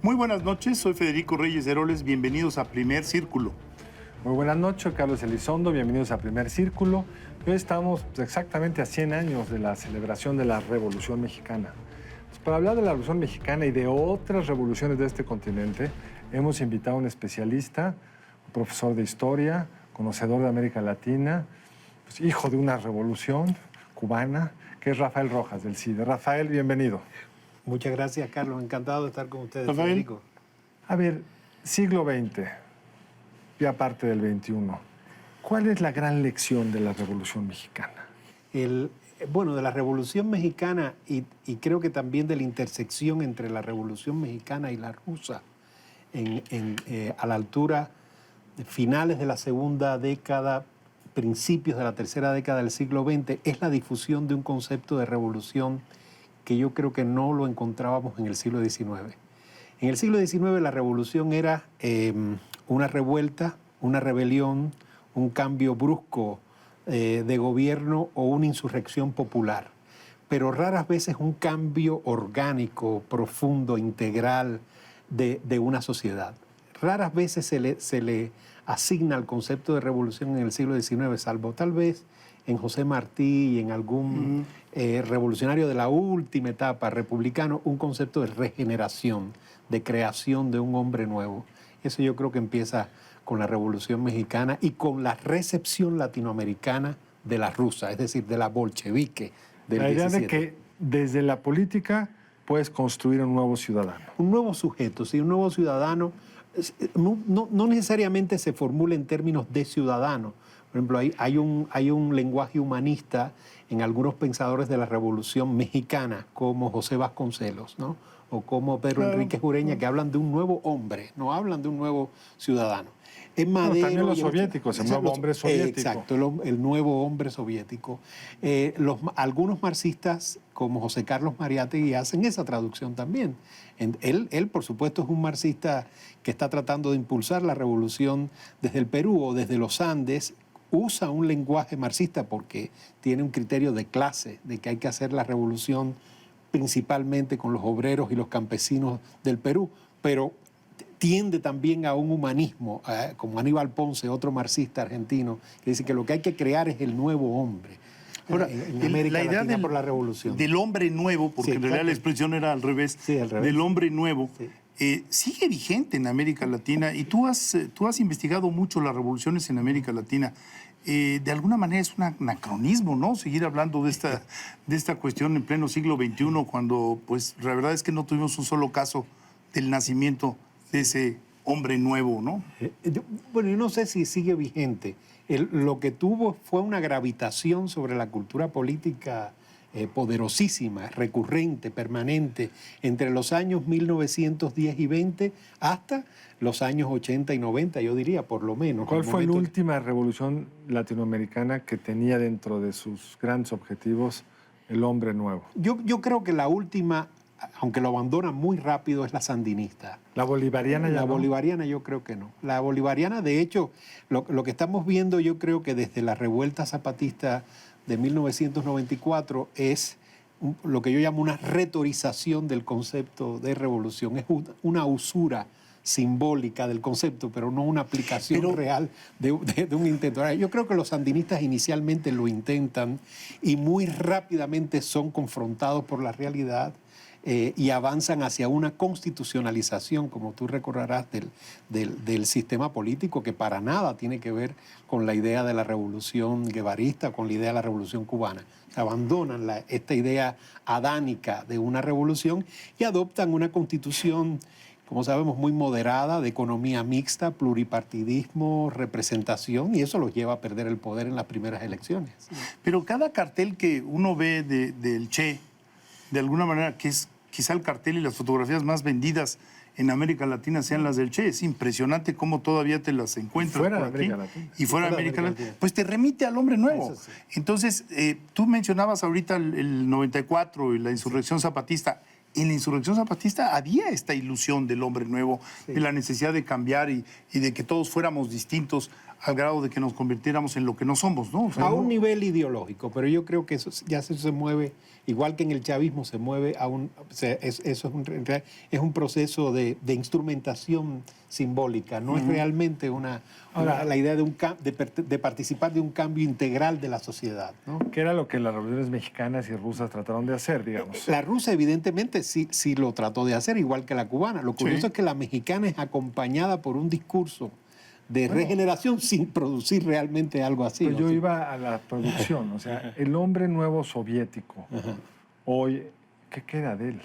Muy buenas noches, soy Federico Reyes Heroles, bienvenidos a Primer Círculo. Muy buenas noches, Carlos Elizondo, bienvenidos a Primer Círculo. Hoy estamos exactamente a 100 años de la celebración de la Revolución Mexicana. Para hablar de la Revolución Mexicana y de otras revoluciones de este continente, hemos invitado a un especialista, un profesor de historia, conocedor de América Latina, hijo de una revolución cubana, que es Rafael Rojas, del CIDE. Rafael, bienvenido. Muchas gracias, Carlos. Encantado de estar con ustedes, Rafael. Federico. A ver, siglo XX, ya parte del XXI. ¿Cuál es la gran lección de la Revolución Mexicana? Bueno, de la Revolución Mexicana y creo que también de la intersección entre la Revolución Mexicana y la rusa a la altura de finales de la segunda década, principios de la tercera década del siglo XX, es la difusión de un concepto de revolución que yo creo que no lo encontrábamos en el siglo XIX. En el siglo XIX la revolución era una revuelta, una rebelión, un cambio brusco de gobierno o una insurrección popular, pero raras veces un cambio orgánico, profundo, integral de una sociedad. Raras veces se le asigna el concepto de revolución en el siglo XIX, salvo tal vez en José Martí y en algún revolucionario de la última etapa republicano, un concepto de regeneración, de creación de un hombre nuevo. Eso yo creo que empieza con la Revolución Mexicana y con la recepción latinoamericana de la rusa, es decir, de la bolchevique del La idea 17. de que desde la política puedes construir un nuevo ciudadano. Un nuevo sujeto, sí, un nuevo ciudadano. No necesariamente se formula en términos de ciudadano. Por ejemplo, hay un lenguaje humanista en algunos pensadores de la Revolución Mexicana, como José Vasconcelos, ¿no? O como Pedro Enríquez Ureña, que hablan de un nuevo hombre, no hablan de un nuevo ciudadano. En Madero, también los soviéticos, el nuevo hombre soviético. Exacto, el nuevo hombre soviético. Algunos marxistas, como José Carlos Mariátegui, hacen esa traducción también. Él, por supuesto, es un marxista que está tratando de impulsar la revolución desde el Perú o desde los Andes. Usa un lenguaje marxista porque tiene un criterio de clase, de que hay que hacer la revolución principalmente con los obreros y los campesinos del Perú, pero tiende también a un humanismo, como Aníbal Ponce, otro marxista argentino, que dice que lo que hay que crear es el nuevo hombre. Ahora, en América la idea Latina por la revolución. del hombre nuevo, porque Sí, en realidad la expresión era al revés, Sí, al revés. del hombre nuevo, Sí. sigue vigente en América Latina y tú has investigado mucho las revoluciones en América Latina. De alguna manera es un anacronismo, ¿no? Seguir hablando de esta cuestión en pleno siglo XXI, cuando pues la verdad es que no tuvimos un solo caso del nacimiento de ese hombre nuevo, ¿no? Bueno, yo no sé si sigue vigente. Lo que tuvo fue una gravitación sobre la cultura política poderosísima, recurrente, permanente, entre los años 1910 y 20 hasta los años 80 y 90, yo diría, por lo menos. ¿Cuál fue la última revolución latinoamericana que tenía dentro de sus grandes objetivos el hombre nuevo? Yo creo que la última, aunque lo abandona muy rápido, es la sandinista. ¿La bolivariana ya La no? bolivariana yo creo que no. La bolivariana, de hecho, lo que estamos viendo yo creo que desde la revuelta zapatista de 1994 es lo que yo llamo una retorización del concepto de revolución. Es una usura simbólica del concepto, pero no una aplicación real de un intento. Ahora, yo creo que los sandinistas inicialmente lo intentan y muy rápidamente son confrontados por la realidad y avanzan hacia una constitucionalización, como tú recordarás, del sistema político, que para nada tiene que ver con la idea de la revolución guevarista, con la idea de la revolución cubana. Abandonan esta idea adánica de una revolución y adoptan una constitución, como sabemos, muy moderada, de economía mixta, pluripartidismo, representación, y eso los lleva a perder el poder en las primeras elecciones. Pero cada cartel que uno ve del Che, de alguna manera, que es quizá el cartel y las fotografías más vendidas en América Latina sean las del Che. Es impresionante cómo todavía te las encuentras fuera por de aquí. América Latina. Y fuera de América Latina. Pues te remite al hombre nuevo. Eso sí. Entonces, tú mencionabas ahorita el 94 y la insurrección zapatista. En la insurrección zapatista había esta ilusión del hombre nuevo, de la necesidad de cambiar y de que todos fuéramos distintos al grado de que nos convirtiéramos en lo que no somos, ¿no? O sea, A un nivel ideológico, pero yo creo que eso ya se mueve, igual que en el chavismo se mueve a un... O sea, eso es un proceso de instrumentación simbólica, no es realmente la idea de participar de un cambio integral de la sociedad, ¿no? ¿Qué era lo que las revoluciones mexicanas y rusas trataron de hacer, digamos? La rusa evidentemente sí lo trató de hacer, igual que la cubana. Lo curioso es que la mexicana es acompañada por un discurso de regeneración sin producir realmente algo así. Pues ¿no? yo iba a la producción, o sea, el hombre nuevo soviético, hoy, ¿qué queda de él?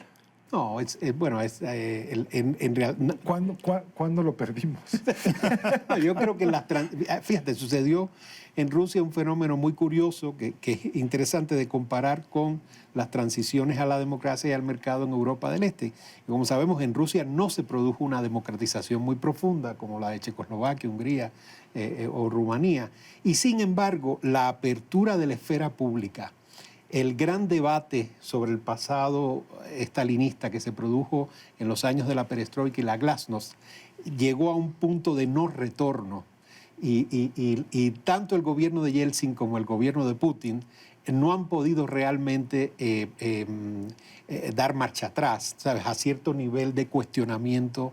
No, en realidad... ¿Cuándo lo perdimos? Yo creo que fíjate, sucedió en Rusia un fenómeno muy curioso que es interesante de comparar con las transiciones a la democracia y al mercado en Europa del Este. Y como sabemos, en Rusia no se produjo una democratización muy profunda como la de Checoslovaquia, Hungría o Rumanía. Y sin embargo, la apertura de la esfera pública, el gran debate sobre el pasado estalinista que se produjo en los años de la perestroika y la glasnost llegó a un punto de no retorno. Y tanto el gobierno de Yeltsin como el gobierno de Putin no han podido realmente dar marcha atrás, ¿sabes? A cierto nivel de cuestionamiento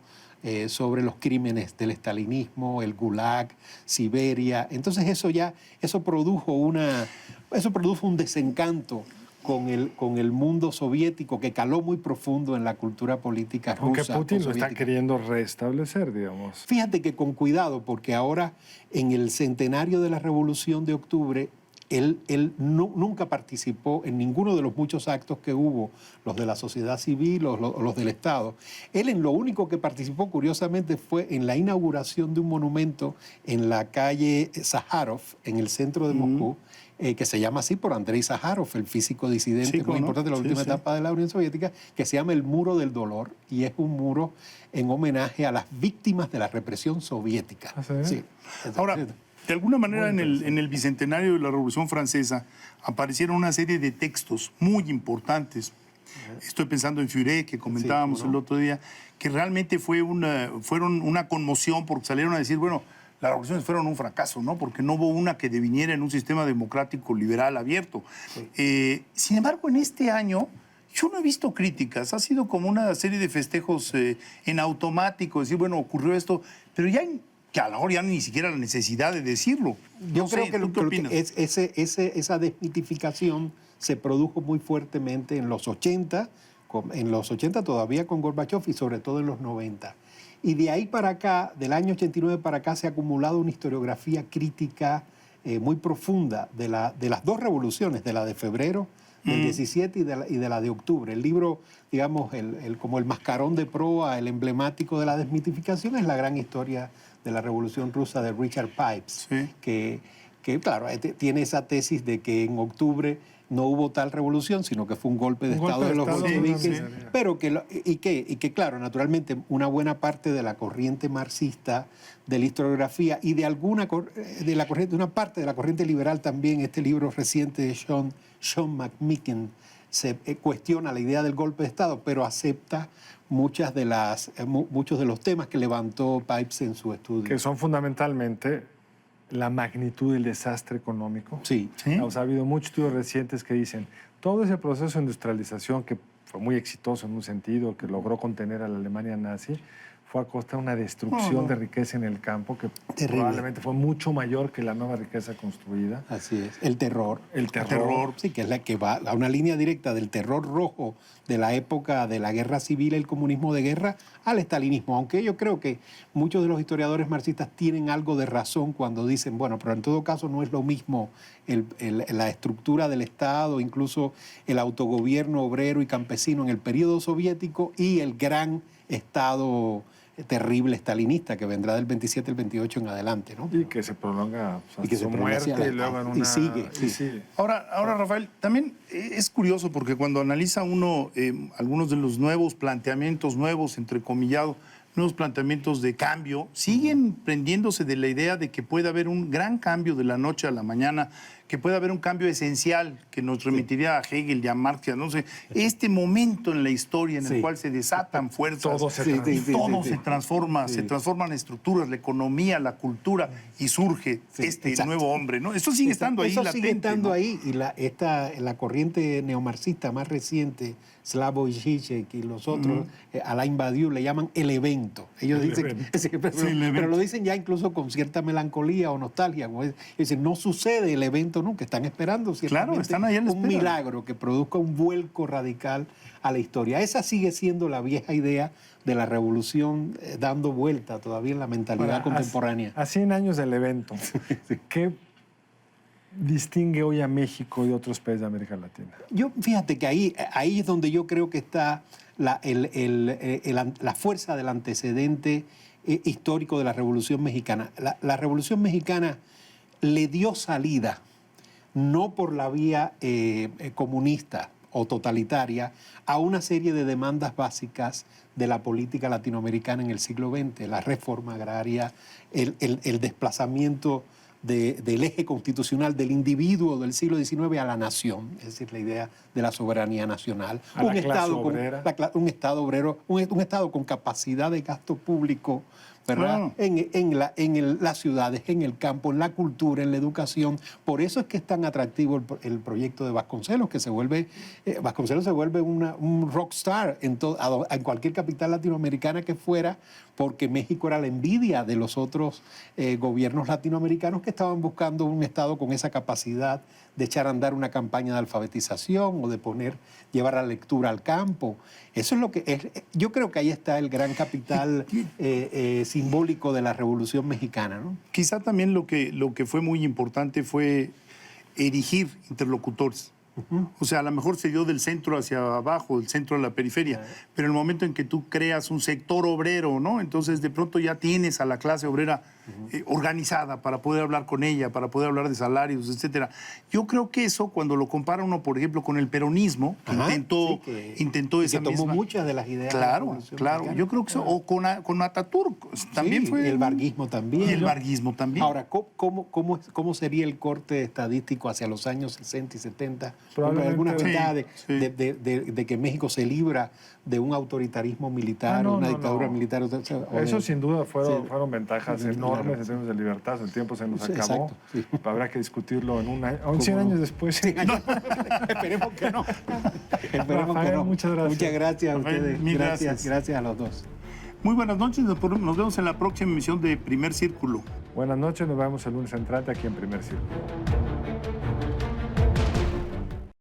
sobre los crímenes del estalinismo, el Gulag, Siberia. Entonces eso produjo un desencanto con el mundo soviético que caló muy profundo en la cultura política rusa. Aunque Putin lo está queriendo restablecer, digamos. Fíjate que con cuidado, porque ahora en el centenario de la Revolución de Octubre, él nunca participó en ninguno de los muchos actos que hubo, los de la sociedad civil o los del Estado. Él en lo único que participó, curiosamente, fue en la inauguración de un monumento en la calle Sájarov, en el centro de Moscú, que se llama así por Andrei Sájarov, el físico disidente muy importante de la última etapa de la Unión Soviética, que se llama el Muro del Dolor, y es un muro en homenaje a las víctimas de la represión soviética. ¿Ah, sí? Sí. Ahora, de alguna manera en el bicentenario de la Revolución Francesa aparecieron una serie de textos muy importantes. Estoy pensando en Furet, que comentábamos el otro día, que realmente fueron una conmoción porque salieron a decir, bueno, las revoluciones fueron un fracaso, ¿no? Porque no hubo una que deviniera en un sistema democrático liberal abierto. Sin embargo, en este año yo no he visto críticas. Ha sido como una serie de festejos en automático, decir, bueno, ocurrió esto, pero ya que a lo mejor ya ni siquiera la necesidad de decirlo. Yo No creo sé, que, ¿tú qué opinas? esa desmitificación se produjo muy fuertemente en los 80, todavía con Gorbachev y sobre todo en los 90. Y de ahí para acá, del año 89 para acá, se ha acumulado una historiografía crítica muy profunda de las dos revoluciones, de la de febrero del 17 y de la de octubre. El libro, digamos, como el mascarón de proa, el emblemático de la desmitificación, es la gran historia de la Revolución Rusa de Richard Pipes, que claro, tiene esa tesis de que en octubre no hubo tal revolución, sino que fue un golpe de Estado de los bolcheviques, pero que, claro, naturalmente una buena parte de la corriente marxista, de la historiografía y de una parte de la corriente liberal también, este libro reciente de Sean McMicken, se cuestiona la idea del golpe de Estado, pero acepta muchos de los temas que levantó Pipes en su estudio. Que son fundamentalmente la magnitud del desastre económico. Sí. O sea, ha habido muchos estudios recientes que dicen todo ese proceso de industrialización que fue muy exitoso en un sentido, que logró contener a la Alemania nazi, fue a costa de una destrucción de riqueza en el campo que probablemente fue mucho mayor que la nueva riqueza construida. Así es. El terror. El terror. Sí, que es la que va a una línea directa del terror rojo de la época de la guerra civil, el comunismo de guerra, al estalinismo. Aunque yo creo que muchos de los historiadores marxistas tienen algo de razón cuando dicen, bueno, pero en todo caso no es lo mismo la estructura del Estado, incluso el autogobierno obrero y campesino en el periodo soviético y el gran Estado terrible estalinista que vendrá del 27 al 28 en adelante, ¿no? Y que se prolonga y que su se prolonga muerte y luego en una... y sigue. Ahora, Rafael, también es curioso porque cuando analiza uno algunos de los nuevos planteamientos, entrecomillado, nuevos planteamientos de cambio, siguen prendiéndose de la idea de que puede haber un gran cambio de la noche a la mañana, que puede haber un cambio esencial que nos remitiría a Hegel y a Marx, no sé, este momento en la historia en el cual se desatan fuerzas, Todo se se transforma, se transforman estructuras, la economía, la cultura, y surge nuevo hombre, ¿no? Eso sigue estando ahí Eso latente, sigue estando ¿no? ahí, y la corriente neomarxista más reciente, Slavoj Žižek y los otros, Alain Badiou, le llaman el evento. Ellos dicen, pero lo dicen ya incluso con cierta melancolía o nostalgia. Dicen, no sucede el evento nunca, están esperando Claro, están ahí en la un espera. milagro que produzca un vuelco radical a la historia. Esa sigue siendo la vieja idea de la revolución dando vuelta todavía en la mentalidad contemporánea. A 100 años del evento, ¿qué distingue hoy a México y otros países de América Latina? Yo, fíjate que ahí es donde yo creo que está la fuerza del antecedente histórico de la Revolución Mexicana. La Revolución Mexicana le dio salida, no por la vía comunista o totalitaria, a una serie de demandas básicas de la política latinoamericana en el siglo XX, la reforma agraria, el desplazamiento del eje constitucional del individuo del siglo XIX a la nación, es decir, la idea de la soberanía nacional, un Estado obrero, un Estado con capacidad de gasto público, ¿verdad? En las ciudades, en el campo, en la cultura, en la educación. Por eso es que es tan atractivo el proyecto de Vasconcelos, que Vasconcelos se vuelve un rockstar en cualquier capital latinoamericana que fuera, porque México era la envidia de los otros gobiernos latinoamericanos que estaban buscando un Estado con esa capacidad de echar a andar una campaña de alfabetización o de llevar la lectura al campo. Eso es lo que es. Yo creo que ahí está el gran capital simbólico de la Revolución Mexicana, ¿no? Quizá también lo que fue muy importante fue erigir interlocutores. O sea, a lo mejor se dio del centro hacia abajo, del centro a la periferia, pero en el momento en que tú creas un sector obrero, ¿no? Entonces de pronto ya tienes a la clase obrera organizada para poder hablar con ella, para poder hablar de salarios, etcétera. Yo creo que eso, cuando lo compara uno, por ejemplo, con el peronismo, que intentó esa que tomó misma... muchas de las ideas. Claro, yo creo que eso, o con Ataturk, también fue... Y el varguismo también. Y el varguismo también. Ahora, ¿cómo sería el corte estadístico hacia los años 60 y 70? Alguna mitad de que México se libra de un autoritarismo militar, una dictadura militar. Eso sin duda fueron ventajas enormes en términos de libertad. El tiempo se nos acabó. Exacto, Habrá que discutirlo en 100 años después. Esperemos que no. Rafael, muchas gracias. Muchas gracias a ustedes. Gracias a los dos. Muy buenas noches. Nos vemos en la próxima emisión de Primer Círculo. Buenas noches. Nos vemos el lunes entrante aquí en Primer Círculo.